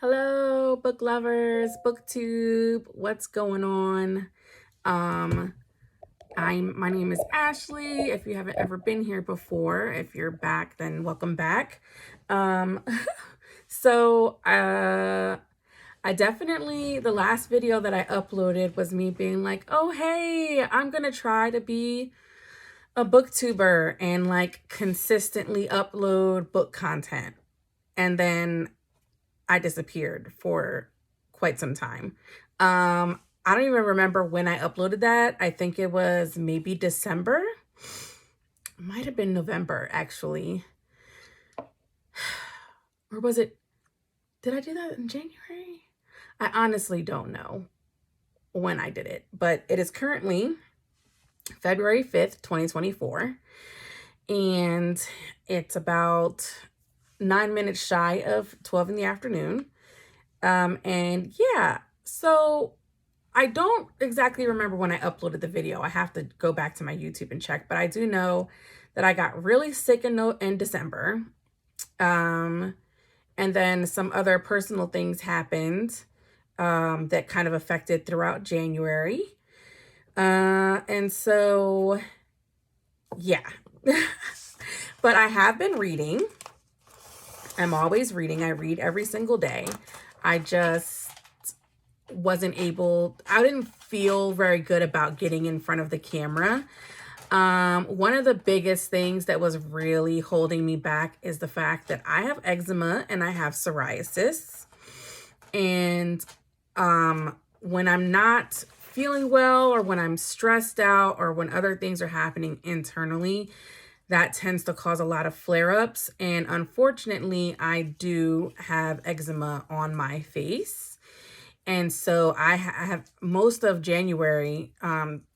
Hello, book lovers, booktube. What's going on? Um, my name is Ashley. If you haven't ever been here before, if you're back, then welcome back. Um, so I definitely the last video that I uploaded was me being like, "Oh, hey, I'm gonna try to be a booktuber and like consistently upload book content." And then I disappeared for quite some time. I don't even remember when I uploaded that. I think it was maybe December. Might have been November, actually. Or was it, did I do that in January? I honestly don't know when I did it, but it is currently February 5th, 2024. And it's about 9 minutes shy of 12 in the afternoon. And yeah, so I don't exactly remember when I uploaded the video. I have to go back to my YouTube and check, but I do know that I got really sick in December. Um, and then some other personal things happened that kind of affected throughout January. And so, yeah. But I have been reading. I'm always reading. I read every single day. I just I didn't feel very good about getting in front of the camera. One of the biggest things that was really holding me back is the fact that I have eczema and I have psoriasis. And when I'm not feeling well, or when I'm stressed out, or when other things are happening internally, that tends to cause a lot of flare-ups. And unfortunately, I do have eczema on my face. And so I have most of January,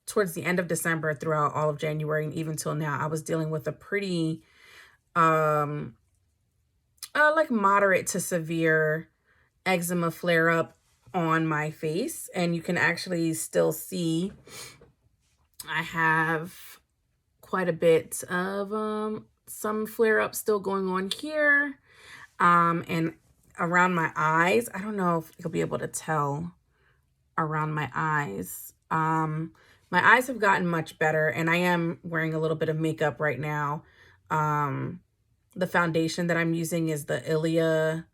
towards the end of December, throughout all of January, and even till now, I was dealing with a pretty like moderate to severe eczema flare up on my face. And you can actually still see I have quite a bit of some flare up still going on here. And around my eyes, I don't know if you'll be able to tell around my eyes. My eyes have gotten much better, and I am wearing a little bit of makeup right now. The foundation that I'm using is the Ilia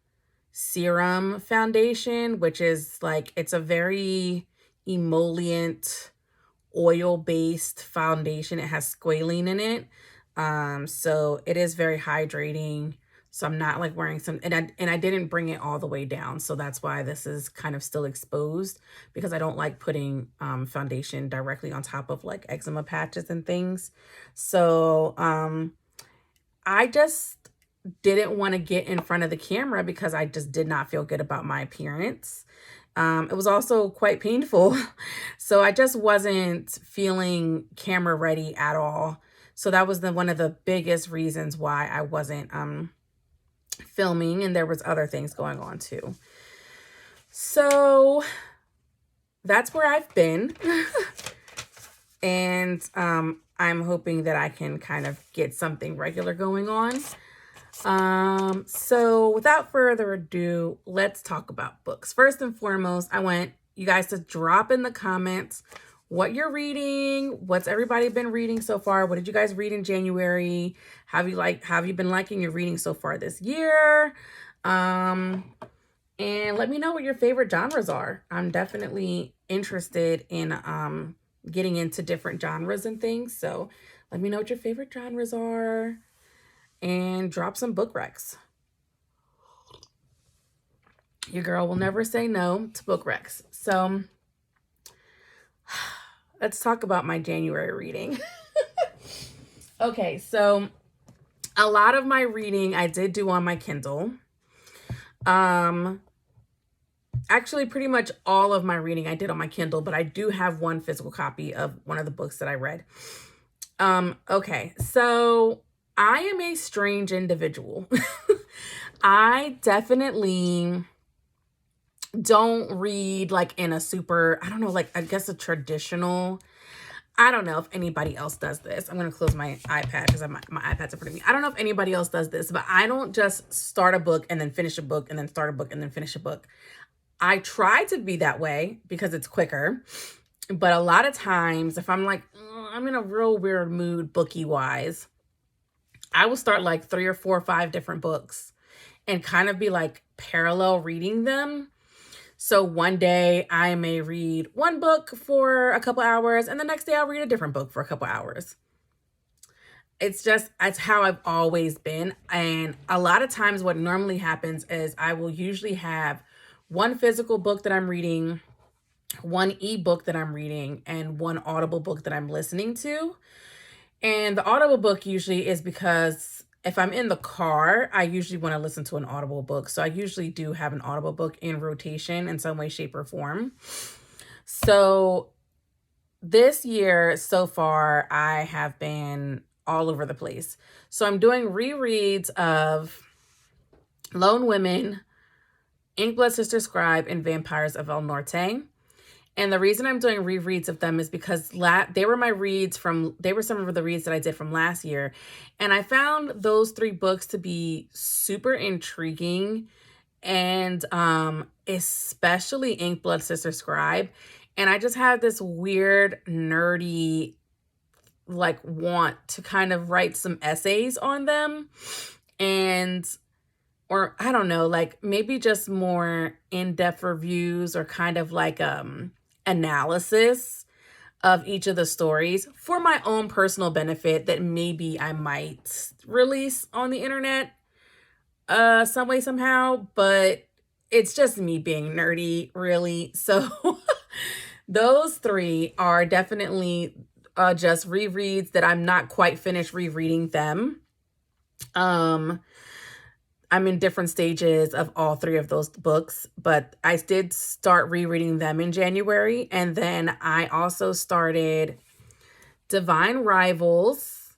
Serum foundation, which is like, it's a very emollient oil-based foundation. It has squalene in it. So it is very hydrating. So I'm not like wearing some, and I didn't bring it all the way down. So that's why this is kind of still exposed, because I don't like putting foundation directly on top of like eczema patches and things. So I just didn't want to get in front of the camera because I just did not feel good about my appearance. It was also quite painful. So I just wasn't feeling camera ready at all. So that was one of the biggest reasons why I wasn't filming, and there was other things going on too. So that's where I've been. And I'm hoping that I can kind of get something regular going on. So without further ado, let's talk about books. First and foremost, I want you guys to drop in the comments what you're reading. What's everybody been reading so far? What did you guys read in January? Have you been liking your reading so far this year? And let me know what your favorite genres are. I'm definitely interested in getting into different genres and things. So let me know what your favorite genres are, and drop some book recs. Your girl will never say no to book recs. So let's talk about my January reading. Okay, so a lot of my reading I did do on my Kindle. Actually, pretty much all of my reading I did on my Kindle, but I do have one physical copy of one of the books that I read. Okay, so I am a strange individual. I definitely don't read like in a super, I don't know, like I guess a traditional I don't know if anybody else does this. I'm going to close my iPad because my iPad's in front of me. I don't know if anybody else does this, but I don't just start a book and then finish a book and then start a book and then finish a book. I try to be that way because it's quicker. But a lot of times if I'm like, I'm in a real weird mood bookie wise, I will start like 3 or 4 or 5 different books and kind of be like parallel reading them. So one day I may read one book for a couple hours and the next day I'll read a different book for a couple hours. It's how I've always been. And a lot of times what normally happens is I will usually have one physical book that I'm reading, one ebook that I'm reading, and one Audible book that I'm listening to. And the Audible book usually is because if I'm in the car, I usually want to listen to an Audible book. So I usually do have an Audible book in rotation in some way, shape, or form. So this year so far, I have been all over the place. So I'm doing rereads of Lone Women, Inkblood Sister Scribe, and Vampires of El Norte. And the reason I'm doing rereads of them is because they were some of the reads that I did from last year. And I found those 3 books to be super intriguing, and especially Inkblood Sister Scribe. And I just had this weird nerdy like want to kind of write some essays on them, or I don't know, like maybe just more in-depth reviews or kind of like analysis of each of the stories for my own personal benefit that maybe I might release on the internet some way, somehow. But it's just me being nerdy, really. So those 3 are definitely just rereads that I'm not quite finished rereading them. I'm in different stages of all 3 of those books, but I did start rereading them in January. And then I also started Divine Rivals,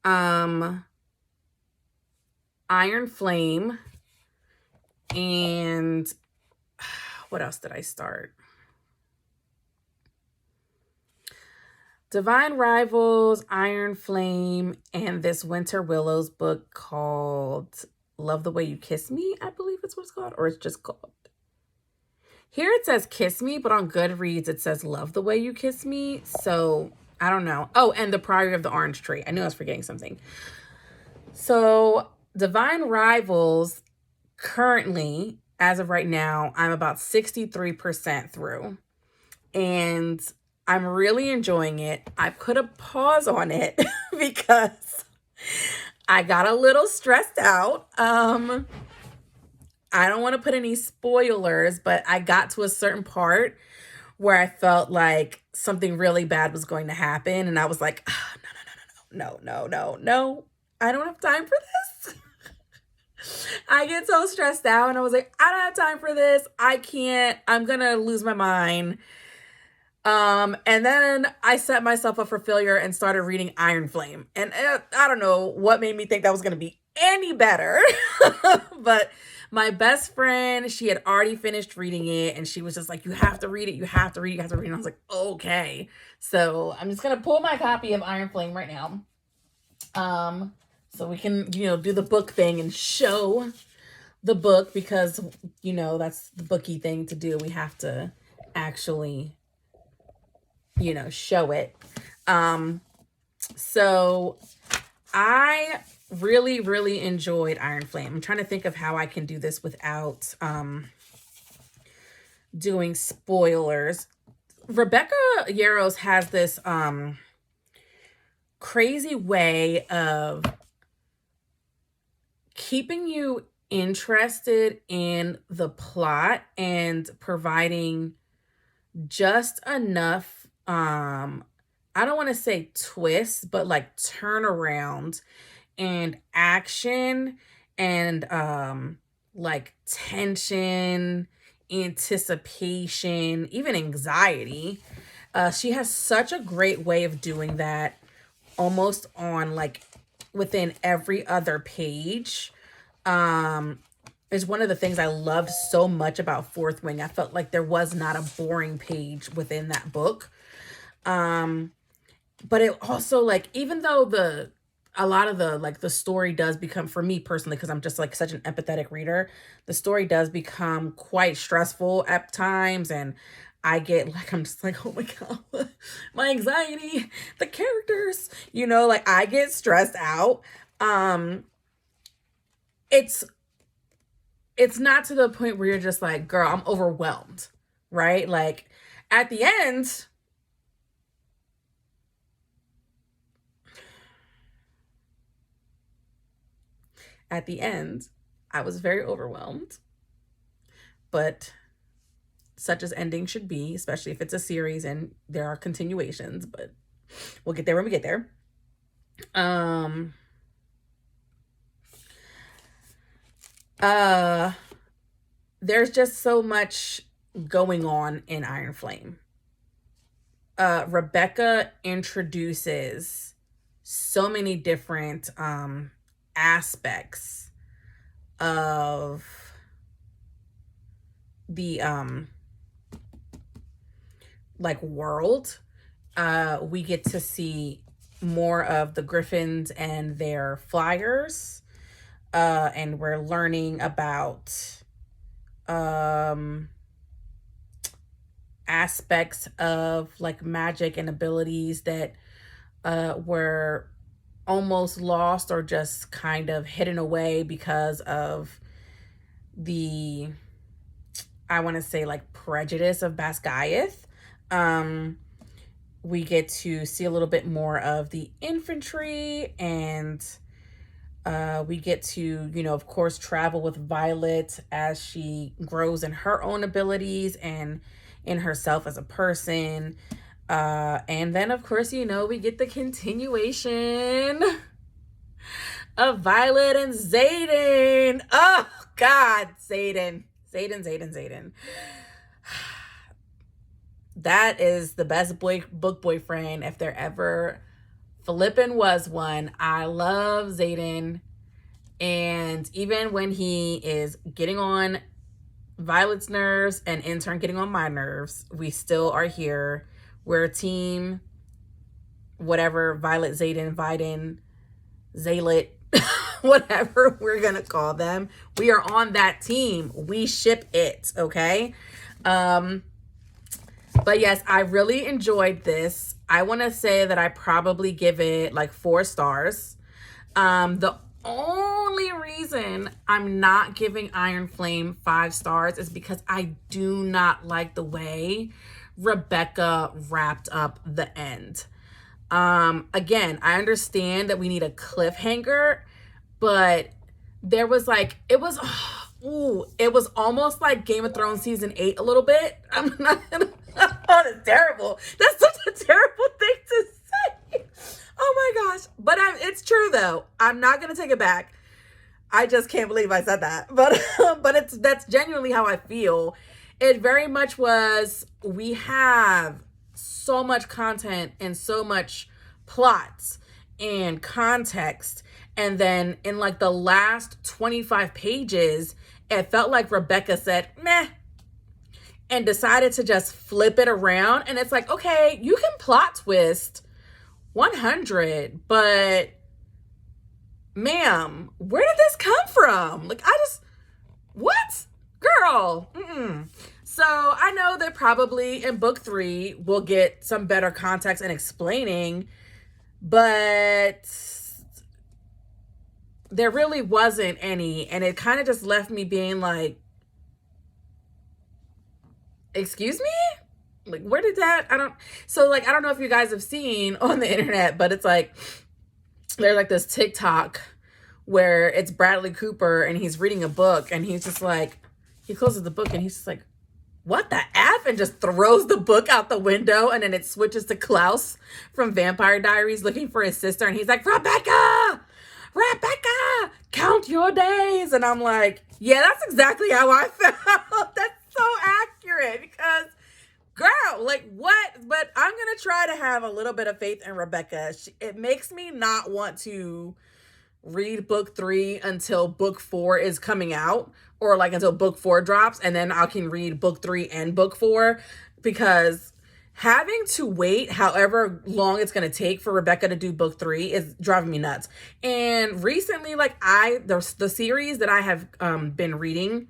Iron Flame, and what else did I start? Divine Rivals, Iron Flame, and this Winter Willows book called Love the Way You Kiss Me, I believe it's what it's called, or it's just called. Here it says Kiss Me, but on Goodreads it says Love the Way You Kiss Me. So I don't know. Oh, and The Priory of the Orange Tree. I knew I was forgetting something. So Divine Rivals, currently, as of right now, I'm about 63% through. And I'm really enjoying it. I put a pause on it because I got a little stressed out. I don't want to put any spoilers, but I got to a certain part where I felt like something really bad was going to happen. And I was like, no, I don't have time for this. I get so stressed out and I was like, I don't have time for this. I can't, I'm going to lose my mind. And then I set myself up for failure and started reading Iron Flame. And I don't know what made me think that was going to be any better. But my best friend, she had already finished reading it and she was just like, you have to read it. You have to read it. You have to read it. And I was like, okay. So I'm just going to pull my copy of Iron Flame right now. So we can, do the book thing and show the book because, that's the booky thing to do. We have to actually show it. So I really, really enjoyed Iron Flame. I'm trying to think of how I can do this without doing spoilers. Rebecca Yarros has this crazy way of keeping you interested in the plot and providing just enough I don't want to say twists, but like turnaround and action and like tension, anticipation, even anxiety. She has such a great way of doing that almost on like within every other page. Is one of the things I loved so much about Fourth Wing. I felt like there was not a boring page within that book. but it also, like, even though a lot of the, like, the story does become, for me personally, because I'm just like such an empathetic reader, the story does become quite stressful at times, and I get like, I'm just like, oh my god, my anxiety, the characters, like, I get stressed out. um it's it's not to the point where you're just like, girl, I'm overwhelmed, right? Like, at the end, at the end, I was very overwhelmed, but such as ending should be, especially if it's a series and there are continuations, but we'll get there when we get there. Um uh there's just so much going on in Iron Flame. Rebecca introduces so many different aspects of the like world. We get to see more of the Griffins and their flyers, and we're learning about aspects of like magic and abilities that were almost lost or just kind of hidden away because of the, I want to say, like, prejudice of Basgiath. We get to see a little bit more of the infantry, and we get to, of course, travel with Violet as she grows in her own abilities and in herself as a person. And then, of course, we get the continuation of Violet and Xaden. Oh, God, Xaden. Xaden. That is the best book boyfriend if there ever flippin' was one. I love Xaden. And even when he is getting on Violet's nerves and in turn getting on my nerves, we still are here. We're a team. Whatever Violet, Xaden, Viden, Xalet, whatever we're going to call them. We are on that team. We ship it, okay? But yes, I really enjoyed this. I want to say that I probably give it like 4 stars. The only reason I'm not giving Iron Flame 5 stars is because I do not like the way Rebecca wrapped up the end. Again, I understand that we need a cliffhanger, but there was like, it was almost like Game of Thrones season 8 a little bit. I'm not gonna, oh, that's terrible. That's such a terrible thing to say. Oh my gosh. But it's true though. I'm not gonna take it back. I just can't believe I said that. But that's genuinely how I feel. It very much was, we have so much content and so much plots and context, and then in like the last 25 pages, it felt like Rebecca said meh and decided to just flip it around. And it's like, okay, you can plot twist 100, but ma'am, where did this come from? Like, what? Girl. So I know that probably in book 3 we'll get some better context and explaining, but there really wasn't any, and it kind of just left me being like, excuse me? Like, where did that, I don't know if you guys have seen on the internet, but it's like, there's like this TikTok where it's Bradley Cooper and he's reading a book and he's just like, he closes the book and he's just like, what the F? And just throws the book out the window, and then it switches to Klaus from Vampire Diaries looking for his sister, and he's like, Rebecca, count your days. And I'm like, yeah, that's exactly how I felt. That's so accurate, because girl, like, what? But I'm gonna try to have a little bit of faith in Rebecca. It makes me not want to read book 3 until book 4 is coming out, or like until book 4 drops, and then I can read book 3 and book 4, because having to wait however long it's going to take for Rebecca to do book 3 is driving me nuts. And recently, like the series that I have been reading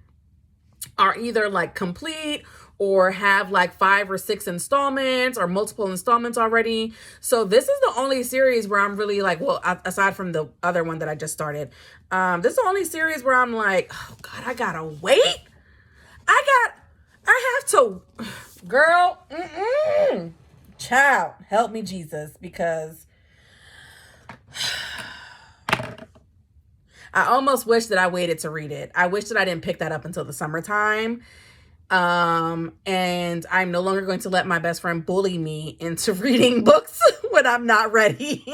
are either like complete or have like 5 or 6 installments or multiple installments already. So this is the only series where I'm really like, well, aside from the other one that I just started, this is the only series where I'm like, oh God, I gotta wait. I have to, girl, child, help me Jesus, because I almost wish that I waited to read it. I wish that I didn't pick that up until the summertime. And I'm no longer going to let my best friend bully me into reading books when I'm not ready.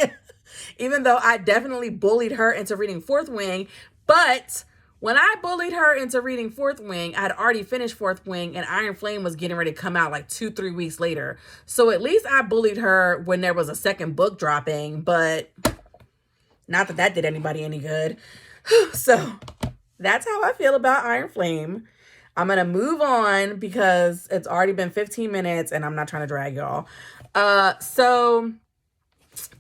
Even though I definitely bullied her into reading Fourth Wing, but when I bullied her into reading Fourth Wing, I had already finished Fourth Wing and Iron Flame was getting ready to come out like 2-3 weeks later. So at least I bullied her when there was a second book dropping, but not that that did anybody any good. So that's how I feel about Iron Flame. I'm going to move on because it's already been 15 minutes and I'm not trying to drag y'all.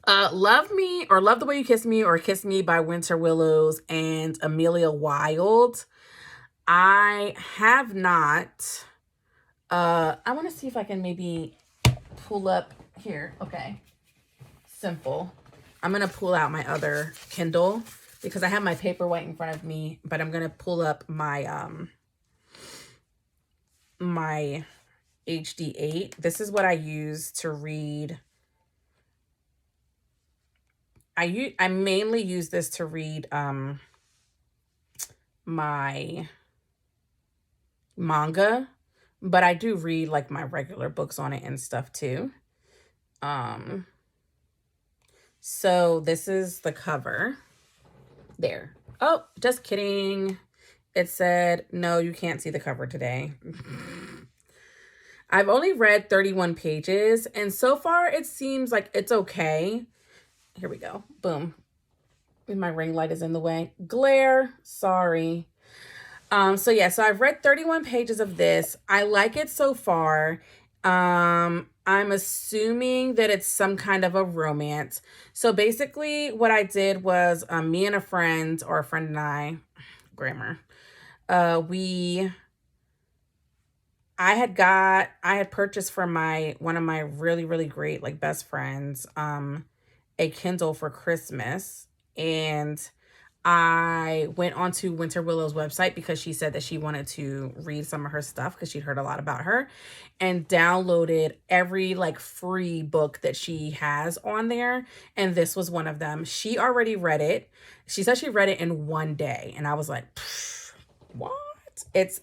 Love Me or Love the Way You Kiss Me or Kiss Me by Winter Willows and Amelia Wilde. I have not. I want to see if I can maybe pull up here. Okay. Simple. I'm going to pull out my other Kindle because I have my Paperwhite in front of me, but I'm going to pull up my my HD8. This is what I use to read. I mainly use this to read my manga, but I do read like my regular books on it and stuff too. So this is the cover. There. Oh, just kidding. It said, no, you can't see the cover today. I've only read 31 pages, and so far it seems like it's okay. Here we go. Boom. My ring light is in the way. Glare. Sorry. So I've read 31 pages of this. I like it so far. I'm assuming that it's some kind of a romance. So basically what I did was me and a friend, or a friend and I, grammar, I had purchased from one of my really, really great like best friends a Kindle for Christmas, and I went onto Winter Willow's website because she said that she wanted to read some of her stuff because she'd heard a lot about her, and downloaded every like free book that she has on there. And this was one of them. She already read it. She said she read it in one day. And I was like, what?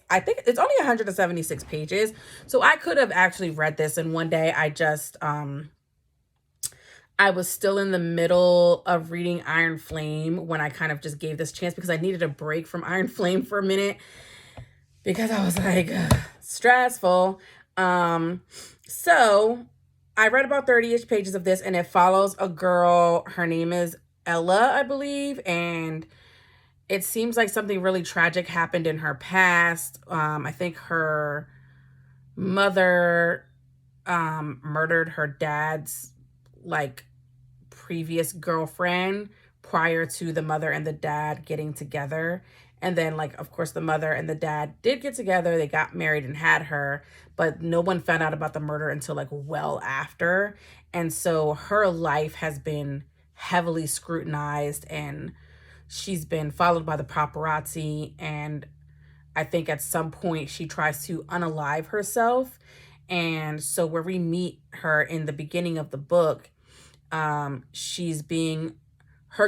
I think it's only 176 pages. So I could have actually read this in one day. I was still in the middle of reading Iron Flame when I kind of just gave this chance because I needed a break from Iron Flame for a minute because I was like, stressful. So I read about 30-ish pages of this, and it follows a girl. Her name is Ella, I believe, and it seems like something really tragic happened in her past. I think her mother murdered her dad's like previous girlfriend prior to the mother and the dad getting together. And then like, of course, the mother and the dad did get together. They got married and had her, but no one found out about the murder until like well after. And so her life has been heavily scrutinized, and she's been followed by the paparazzi. And I think at some point she tries to unalive herself. And so where we meet her in the beginning of the book, her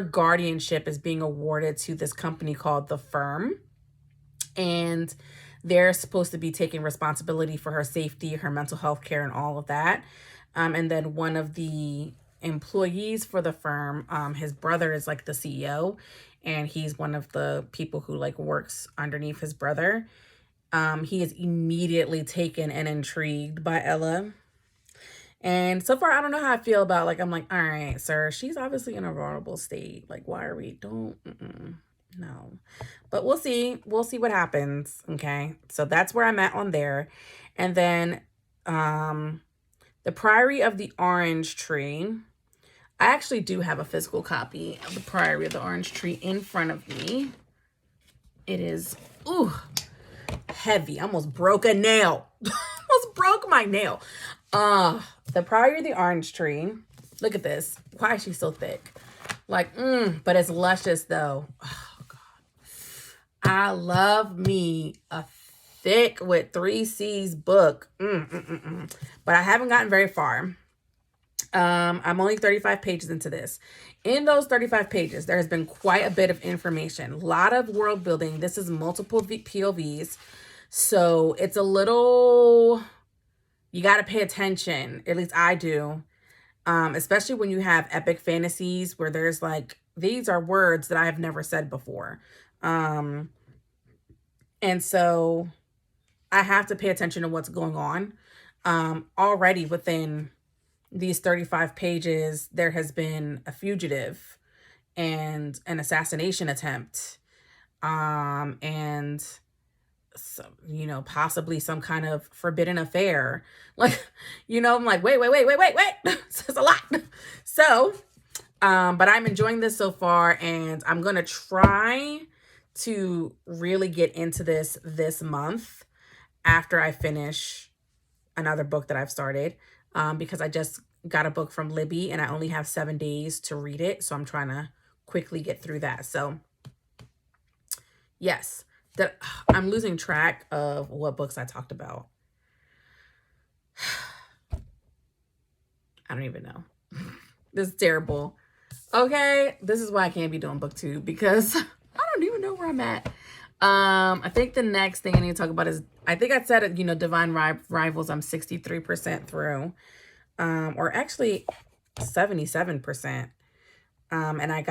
guardianship is being awarded to this company called The Firm. And they're supposed to be taking responsibility for her safety, her mental health care, and all of that. And then one of the employees for The Firm, his brother is like the CEO, and he's one of the people who like works underneath his brother. He is immediately taken and intrigued by Ella. And so far, I don't know how I feel about, like, I'm like, all right, sir, she's obviously in a vulnerable state. Like, why are we, no. But we'll see. We'll see what happens, okay? So that's where I'm at on there. And then the The Priory of the Orange Tree. I actually do have a physical copy of The Priory of the Orange Tree in front of me. It is, ooh, heavy. I almost broke a nail. Almost broke my nail. The Priory of the Orange Tree. Look at this. Why is she so thick? Like, but it's luscious though. Oh God. I love me a thick with 3 C's book. But I haven't gotten very far. I'm only 35 pages into this. In those 35 pages, there has been quite a bit of information, a lot of world building. This is multiple POVs. So it's a little, you got to pay attention. At least I do. Especially when you have epic fantasies where there's like, these are words that I have never said before. And so I have to pay attention to what's going on. Already within these 35 pages, there has been a fugitive and an assassination attempt, and some, possibly some kind of forbidden affair. Like, I'm like, wait. This is a lot. So, but I'm enjoying this so far, and I'm going to try to really get into this month after I finish another book that I've started, because I just got a book from Libby and I only have 7 days to read it. So I'm trying to quickly get through that. So yes, I'm losing track of what books I talked about. I don't even know. This is terrible. Okay, this is why I can't be doing book 2, because I don't even know where I'm at. I think the next thing I need to talk about is, I think I said it, Divine Rivals, I'm 63% through, or actually 77%. And I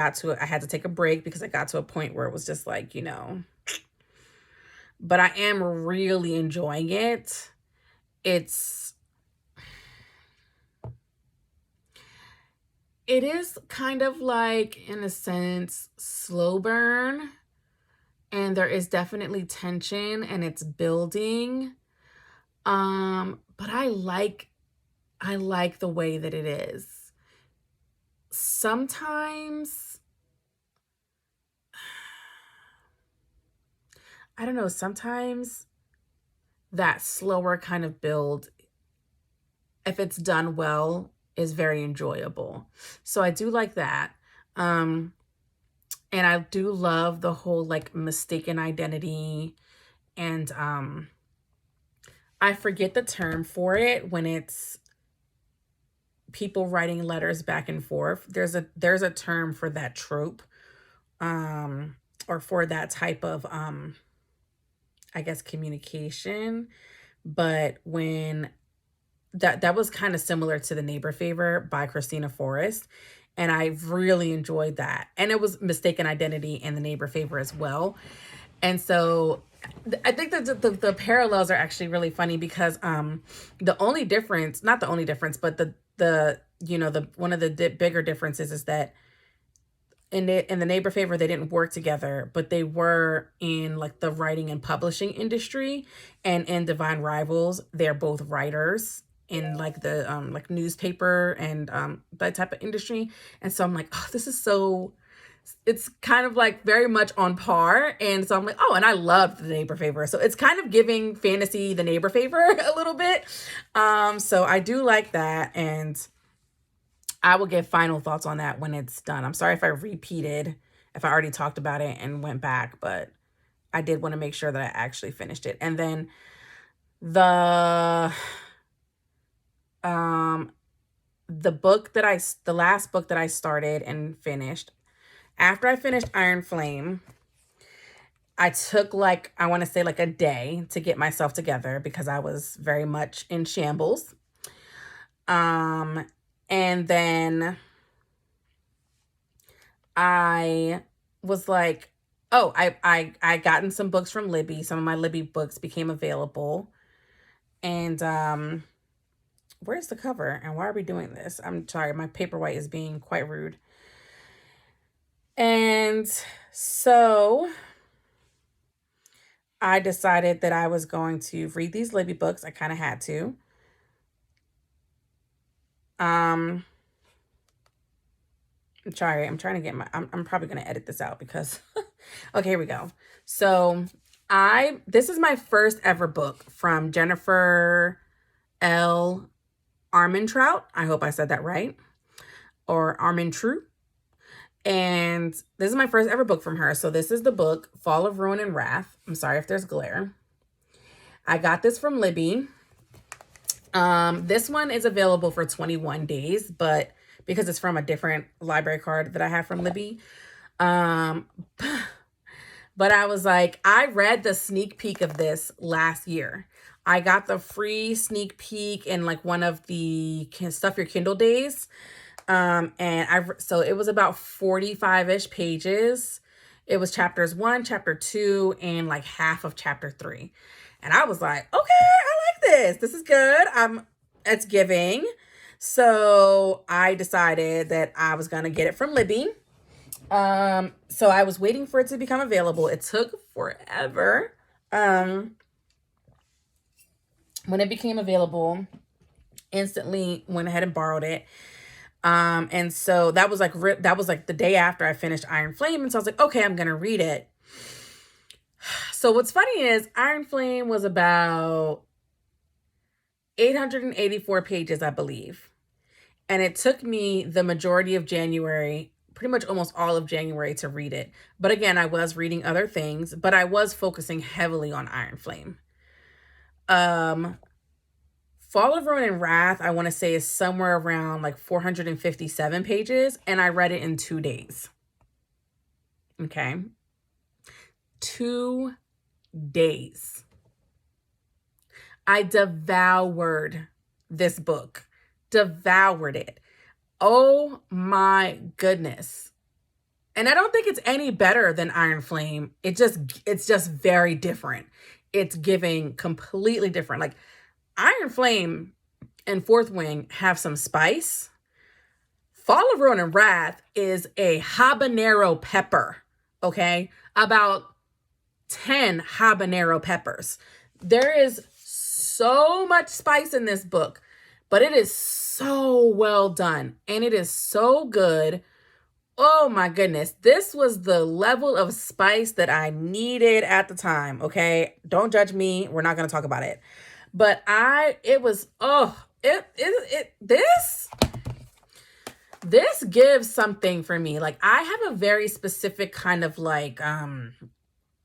had to take a break because I got to a point where it was just like, but I am really enjoying it. It is kind of like, in a sense, slow burn. And there is definitely tension and it's building. But I like the way that it is. Sometimes, I don't know, sometimes that slower kind of build, if it's done well, is very enjoyable. So I do like that. And I do love the whole like mistaken identity, and I forget the term for it when it's people writing letters back and forth. There's a term for that trope, or for that type of I guess communication. But when that was kind of similar to The Neighbor Favor by Christina Forrest, and I really enjoyed that. And it was mistaken identity in The Neighbor Favor as well. And so I think that the parallels are actually really funny, because the only difference, not the only difference, but the one of the bigger differences is that in The Neighbor Favor, they didn't work together, but they were in like the writing and publishing industry. And in Divine Rivals, they're both writers in like the like newspaper and that type of industry. And so I'm like, oh, this is so, it's kind of like very much on par. And so I'm like, oh, and I loved The Neighbor Favor. So it's kind of giving fantasy The Neighbor Favor a little bit. So I do like that. And I will give final thoughts on that when it's done. I'm sorry if I already talked about it and went back, but I did want to make sure that I actually finished it. And then the last book that I started and finished, after I finished Iron Flame, I took I want to say a day to get myself together because I was very much in shambles. And then I was like, oh, I gotten some books from Libby. Some of my Libby books became available. And where's the cover? And why are we doing this? I'm sorry, my paperweight is being quite rude. And so I decided that I was going to read these Libby books. I kind of had to. I'm trying to get I'm probably going to edit this out because, okay, here we go. So this is my first ever book from Jennifer L. Armentrout. I hope I said that right. Or Armentrout. And this is my first ever book from her. So this is the book, Fall of Ruin and Wrath. I'm sorry if there's glare. I got this from Libby. This one is available for 21 days, but because it's from a different library card that I have from Libby. But I was like, I read the sneak peek of this last year. I got the free sneak peek in like one of the Stuff Your Kindle days. So it was about 45-ish pages. It was chapters 1, chapter 2, and like half of chapter 3. And I was like, okay, I like this. This is good. It's giving. So I decided that I was going to get it from Libby. So I was waiting for it to become available. It took forever. When it became available, instantly went ahead and borrowed it. And so that was like the day after I finished Iron Flame. And so I was like, okay, I'm going to read it. So what's funny is Iron Flame was about 884 pages, I believe. And it took me the majority of January, pretty much almost all of January, to read it. But again, I was reading other things, but I was focusing heavily on Iron Flame. Fall of Ruin and Wrath, I want to say, is somewhere around like 457 pages, and I read it in 2 days. Okay. 2 days. I devoured this book. Devoured it. Oh my goodness. And I don't think it's any better than Iron Flame. It's just very different. It's giving completely different. Like Iron Flame and Fourth Wing have some spice. Fall of Ruin and Wrath is a habanero pepper. Okay? About 10 habanero peppers. There is so much spice in this book, but it is so well done and it is so good. Oh my goodness. This was the level of spice that I needed at the time. Okay. Don't judge me. We're not going to talk about it, but this gives something for me. Like I have a very specific kind of like, I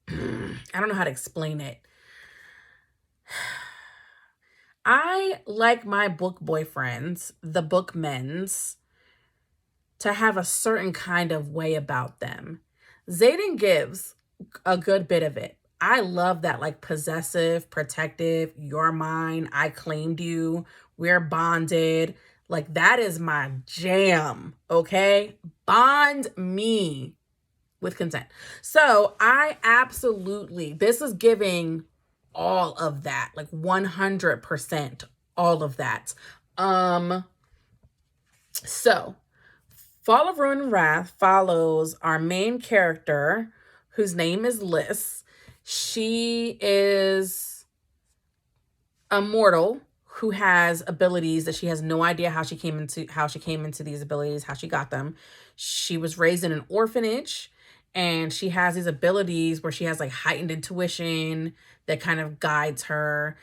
don't know how to explain it. I like my book boyfriends, the bookmen's, to have a certain kind of way about them. Xaden gives a good bit of it. I love that, like possessive, protective, you're mine, I claimed you, we're bonded. Like that is my jam, okay? Bond me with consent. So this is giving all of that, like 100% all of that. So Fall of Ruin and Wrath follows our main character, whose name is Liz. She is a mortal who has abilities that she has no idea how she came into these abilities, how she got them. She was raised in an orphanage, and she has these abilities where she has like heightened intuition that kind of guides her.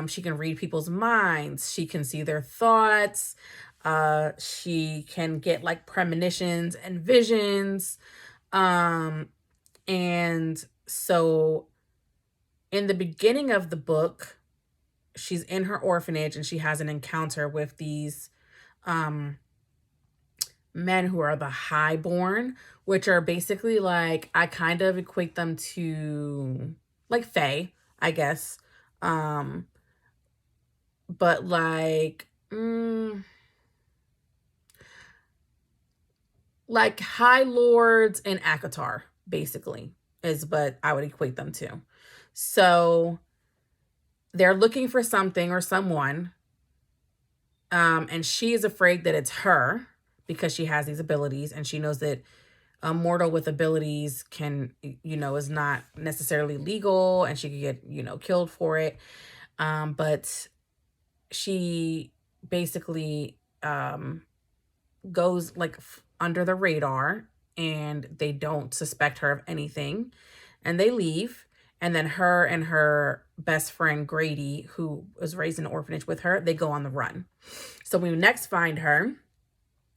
She can read people's minds. She can see their thoughts. She can get like premonitions and visions. And so in the beginning of the book, she's in her orphanage and she has an encounter with these men who are the highborn, which are basically like, I kind of equate them to like fae, I guess. But like high lords in ACOTAR, basically, is what I would equate them to. So they're looking for something or someone, and she is afraid that it's her because she has these abilities, and she knows that a mortal with abilities is not necessarily legal, and she could get, killed for it. But she basically goes like under the radar, and they don't suspect her of anything, and they leave. And then her and her best friend Grady, who was raised in an orphanage with her, they go on the run. So when we next find her,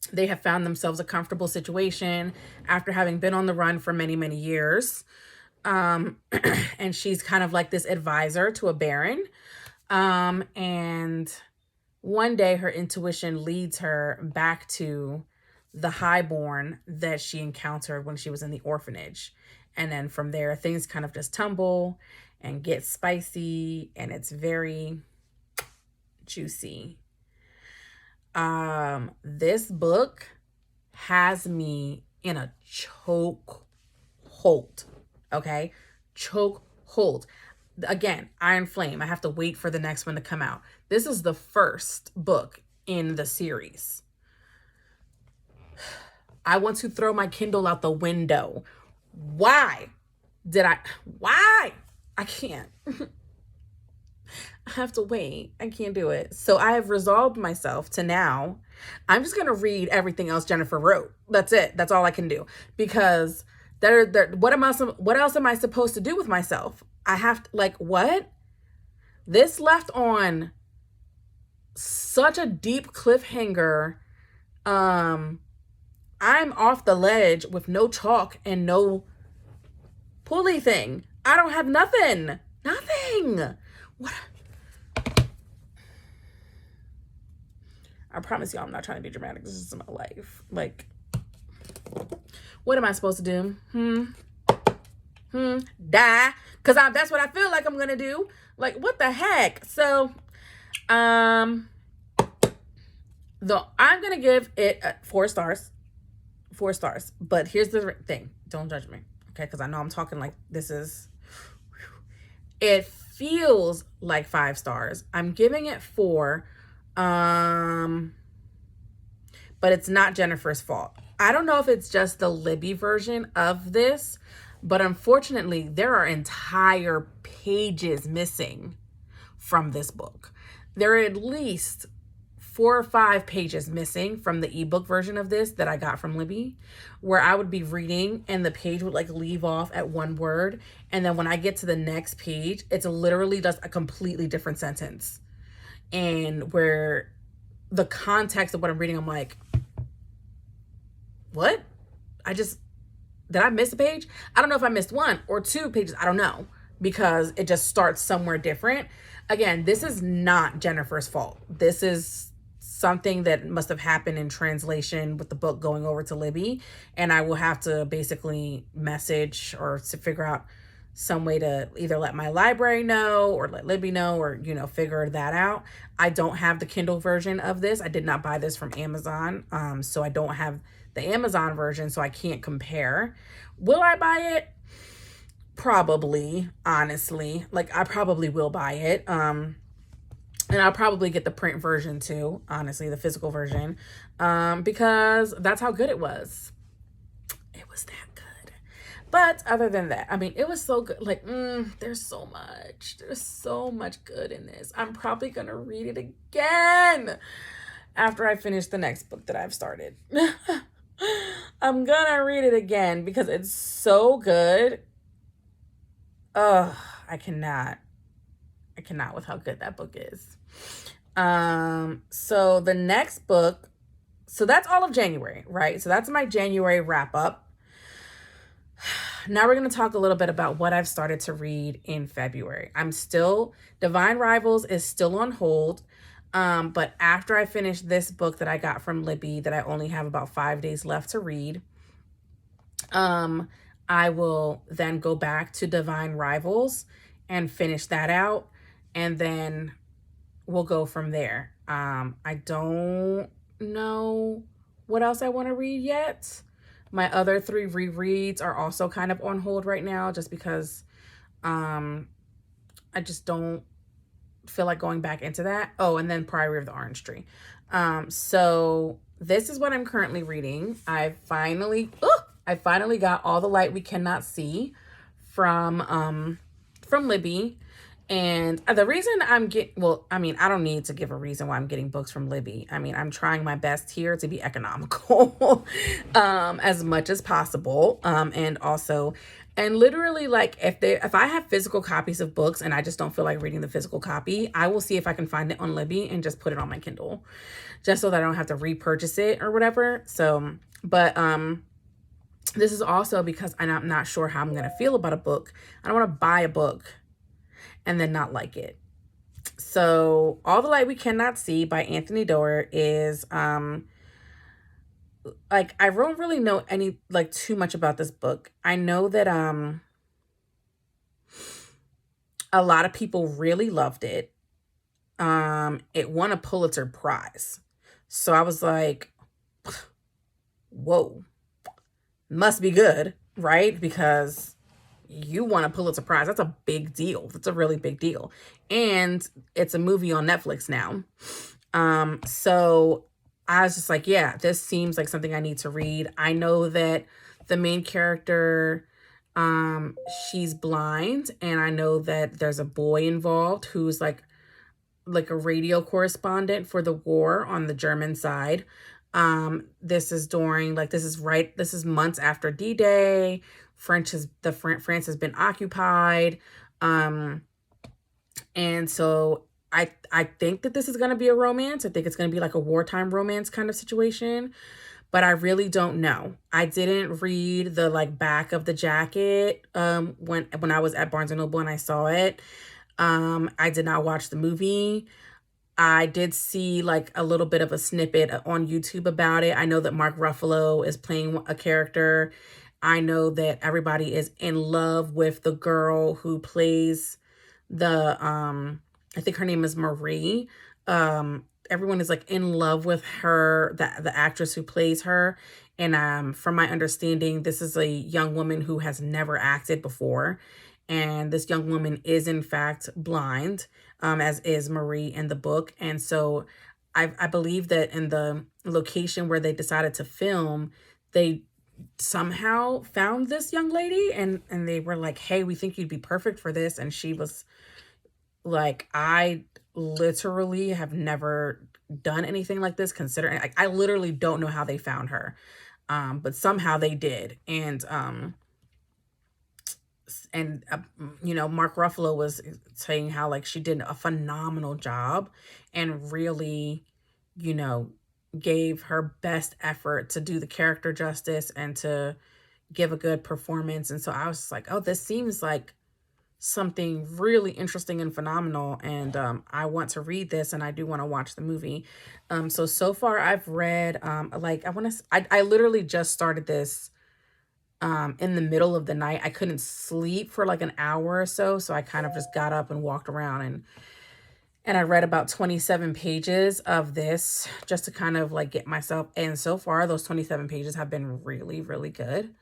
they have found themselves a comfortable situation after having been on the run for many, many years. And she's kind of like this advisor to a baron. And one day her intuition leads her back to the highborn that she encountered when she was in the orphanage. And then from there, things kind of just tumble and get spicy, and it's very juicy. This book has me in a choke hold. Okay? Choke hold. Again, Iron Flame. I have to wait for the next one to come out. This is the first book in the series. I want to throw my Kindle out the window. Why? I can't. I have to wait. I can't do it. So I have resolved myself to now, I'm just going to read everything else Jennifer wrote. That's it. That's all I can do. Because what else am I supposed to do with myself? I have to, like, what? This left on such a deep cliffhanger. I'm off the ledge with no chalk and no pulley thing. I don't have nothing. Nothing. What? I promise y'all I'm not trying to be dramatic. This is my life. Like, what am I supposed to do? Die? Because that's what I feel like I'm going to do. Like, what the heck? So, I'm going to give it 4 stars. 4 stars. But here's the thing. Don't judge me. Okay? Because I know I'm talking like this is... It feels like 5 stars. I'm giving it 4. But it's not Jennifer's fault. I don't know if it's just the Libby version of this, but unfortunately, there are entire pages missing from this book. There are at least 4 or 5 pages missing from the ebook version of this that I got from Libby, where I would be reading and the page would like leave off at one word. And then when I get to the next page, it's literally just a completely different sentence. And where the context of what I'm reading, I'm like, what? Did I miss a page? I don't know if I missed 1 or 2 pages. I don't know, because it just starts somewhere different. Again, this is not Jennifer's fault. This is something that must have happened in translation with the book going over to Libby. And I will have to basically message or to figure out some way to either let my library know or let Libby know, or, you know, figure that out. I don't have the Kindle version of this. I did not buy this from Amazon. So I don't have the Amazon version, so I can't compare. Will I buy it? Probably, honestly. Like, I probably will buy it. And I'll probably get the print version too, honestly, the physical version, because that's how good it was. It was that good. But other than that, I mean, it was so good. Like, there's so much good in this. I'm probably going to read it again after I finish the next book that I've started. I'm going to read it again because it's so good. I cannot with how good that book is. So the next book, so that's all of January, right? So that's my January wrap up. Now we're going to talk a little bit about what I've started to read in February. Divine Rivals is still on hold. But after I finish this book that I got from Libby, that I only have about 5 days left to read, I will then go back to Divine Rivals and finish that out. And then we'll go from there. I don't know what else I want to read yet. My other 3 rereads are also kind of on hold right now, just because I just don't feel like going back into that. Oh, and then Priory of the Orange Tree. So this is what I'm currently reading. I finally got All the Light We Cannot See from Libby. And the reason I'm getting, well, I mean, I don't need to give a reason why I'm getting books from Libby. I mean, I'm trying my best here to be economical as much as possible. And also, and literally, like, if I have physical copies of books and I just don't feel like reading the physical copy, I will see if I can find it on Libby and just put it on my Kindle, just so that I don't have to repurchase it or whatever. So, but this is also because I'm not sure how I'm gonna feel about a book. I don't want to buy a book and then not like it. So All the Light We Cannot See by Anthony Doerr is like, I don't really know any, like, too much about this book. I know that a lot of people really loved it. It won a Pulitzer Prize. So I was like, whoa, must be good, right? Because you won a Pulitzer Prize. That's a big deal. That's a really big deal. And it's a movie on Netflix now. So I was just like, yeah, this seems like something I need to read. I know that the main character, she's blind, and I know that there's a boy involved who's like a radio correspondent for the war on the German side. This is months after D-Day. France has been occupied. And so I think that this is going to be a romance. I think it's going to be like a wartime romance kind of situation, but I really don't know. I didn't read the like back of the jacket when I was at Barnes and Noble and I saw it. I did not watch the movie. I did see like a little bit of a snippet on YouTube about it. I know that Mark Ruffalo is playing a character. I know that everybody is in love with the girl who plays the I think her name is Marie. Everyone is like in love with her, the actress who plays her. And from my understanding, this is a young woman who has never acted before. And this young woman is in fact blind, as is Marie in the book. And so I believe that in the location where they decided to film, they somehow found this young lady, and they were like, hey, we think you'd be perfect for this. And she was like, I literally have never done anything like this, considering like, I literally don't know how they found her. But somehow they did. And you know, Mark Ruffalo was saying how like she did a phenomenal job and really, you know, gave her best effort to do the character justice and to give a good performance. And so I was like, oh, this seems like something really interesting and phenomenal, and I want to read this, and I do want to watch the movie. So far I've read like I literally just started this in the middle of the night. I couldn't sleep for like an hour or so, so I kind of just got up and walked around, and I read about 27 pages of this just to kind of like get myself, and so far those 27 pages have been really, really good.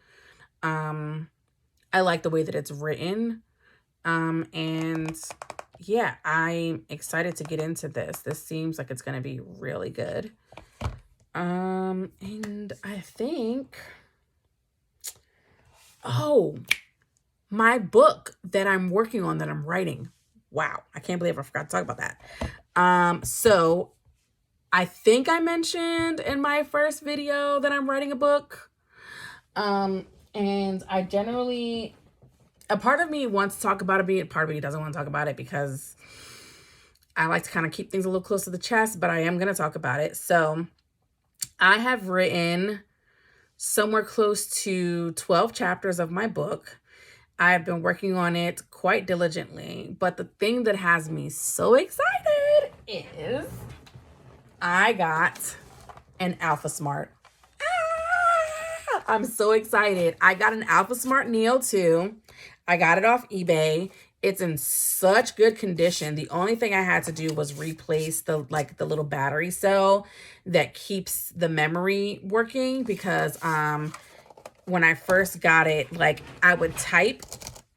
I like the way that it's written. And yeah, I'm excited to get into this. This seems like it's going to be really good. And I think, oh, my book that I'm working on, that I'm writing. Wow. I can't believe I forgot to talk about that. So I think I mentioned in my first video that I'm writing a book. And I generally, a part of me wants to talk about it, a part of me doesn't want to talk about it because I like to kind of keep things a little close to the chest, but I am going to talk about it. So I have written somewhere close to 12 chapters of my book. I have been working on it quite diligently, but the thing that has me so excited is I got an Alpha Smart. I'm so excited. I got an Alpha Smart Neo 2. I got it off eBay. It's in such good condition. The only thing I had to do was replace the little battery cell that keeps the memory working, because when I first got it, like I would type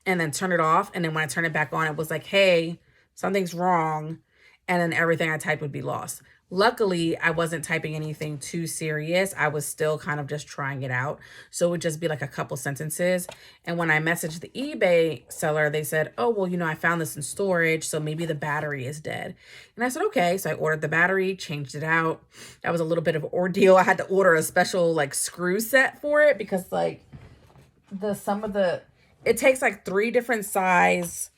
and then turn it off, and then when I turn it back on, it was like, hey, something's wrong, and then everything I typed would be lost. Luckily, I wasn't typing anything too serious. I was still kind of just trying it out. So it would just be like a couple sentences. And when I messaged the eBay seller, they said, oh, well, I found this in storage, so maybe the battery is dead. And I said, okay. So I ordered the battery, changed it out. That was a little bit of an ordeal. I had to order a special like screw set for it because like it takes like 3 different size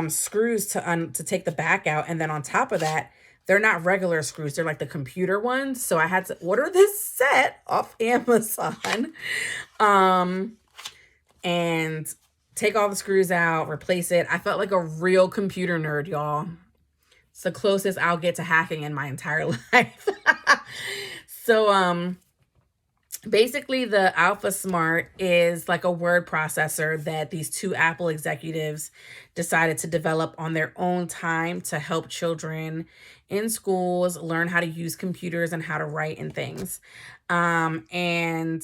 screws to take the back out. And then on top of that, they're not regular screws. They're like the computer ones. So I had to order this set off Amazon and take all the screws out, replace it. I felt like a real computer nerd, y'all. It's the closest I'll get to hacking in my entire life. So basically, the Alpha Smart is like a word processor that these 2 Apple executives decided to develop on their own time to help children in schools learn how to use computers and how to write and things. And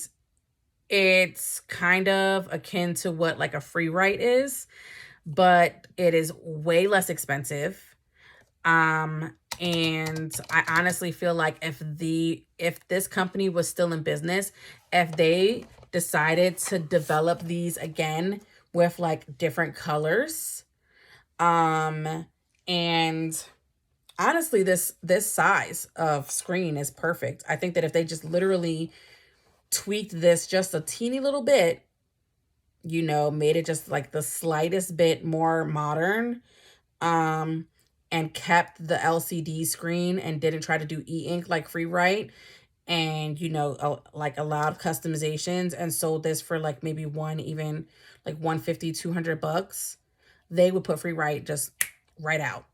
it's kind of akin to what like a FreeWrite is, but it is way less expensive. And I honestly feel like if this company was still in business, if they decided to develop these again with like different colors, and honestly, this size of screen is perfect. I think that if they just literally tweaked this just a teeny little bit, made it just like the slightest bit more modern, and kept the LCD screen and didn't try to do e-ink like FreeWrite, and like allowed customizations and sold this for like maybe even like $150-200, they would put FreeWrite just right out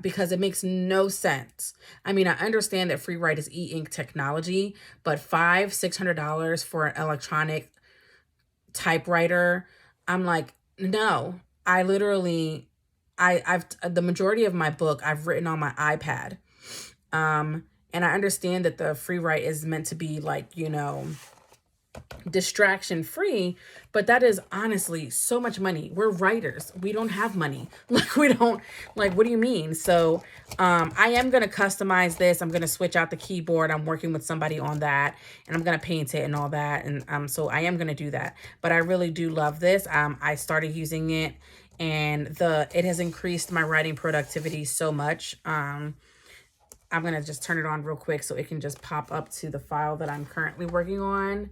because it makes no sense. I mean, I understand that FreeWrite is e-ink technology, but $500-600 for an electronic typewriter, I'm like, no. I've the majority of my book I've written on my iPad. And I understand that the FreeWrite is meant to be like, distraction free, but that is honestly so much money. We're writers. We don't have money. Like what do you mean? So I am going to customize this. I'm going to switch out the keyboard. I'm working with somebody on that, and I'm going to paint it and all that. And so I am going to do that, but I really do love this. I started using it, and it has increased my writing productivity so much. I'm going to just turn it on real quick so it can just pop up to the file that I'm currently working on.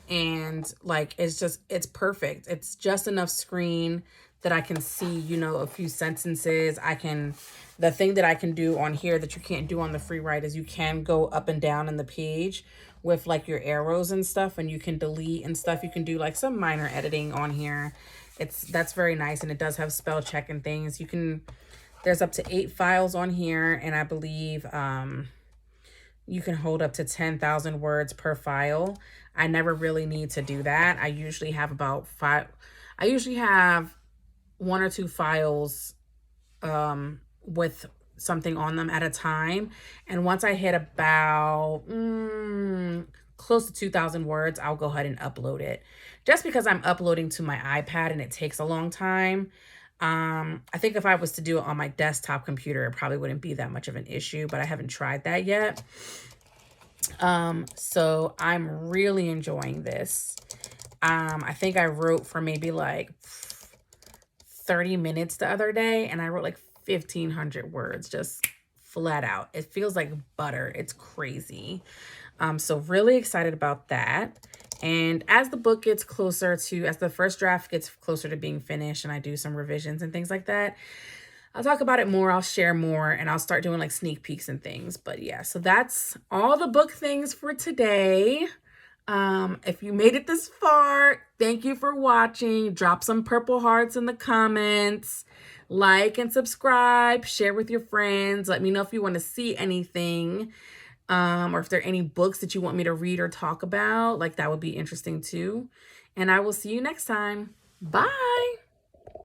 And like, it's perfect. It's just enough screen that I can see, a few sentences. The thing that I can do on here that you can't do on the FreeWrite is you can go up and down in the page with like your arrows and stuff, and you can delete and stuff. You can do like some minor editing on here. That's very nice. And it does have spell check and things. There's up to 8 files on here, and I believe you can hold up to 10,000 words per file. I never really need to do that. I usually have about 5. I usually have 1 or 2 files with something on them at a time. And once I hit about close to 2,000 words, I'll go ahead and upload it. Just because I'm uploading to my iPad and it takes a long time. I think if I was to do it on my desktop computer, it probably wouldn't be that much of an issue, but I haven't tried that yet. So I'm really enjoying this. I think I wrote for maybe like 30 minutes the other day, and I wrote like 1,500 words, just flat out. It feels like butter. It's crazy. So really excited about that. And as the book gets closer to, as the first draft gets closer to being finished and I do some revisions and things like that, I'll talk about it more. I'll share more, and I'll start doing like sneak peeks and things. But yeah, so that's all the book things for today. If you made it this far, thank you for watching. Drop some purple hearts in the comments. Like and subscribe. Share with your friends. Let me know if you want to see anything. Or if there are any books that you want me to read or talk about. Like, that would be interesting too. And I will see you next time. Bye.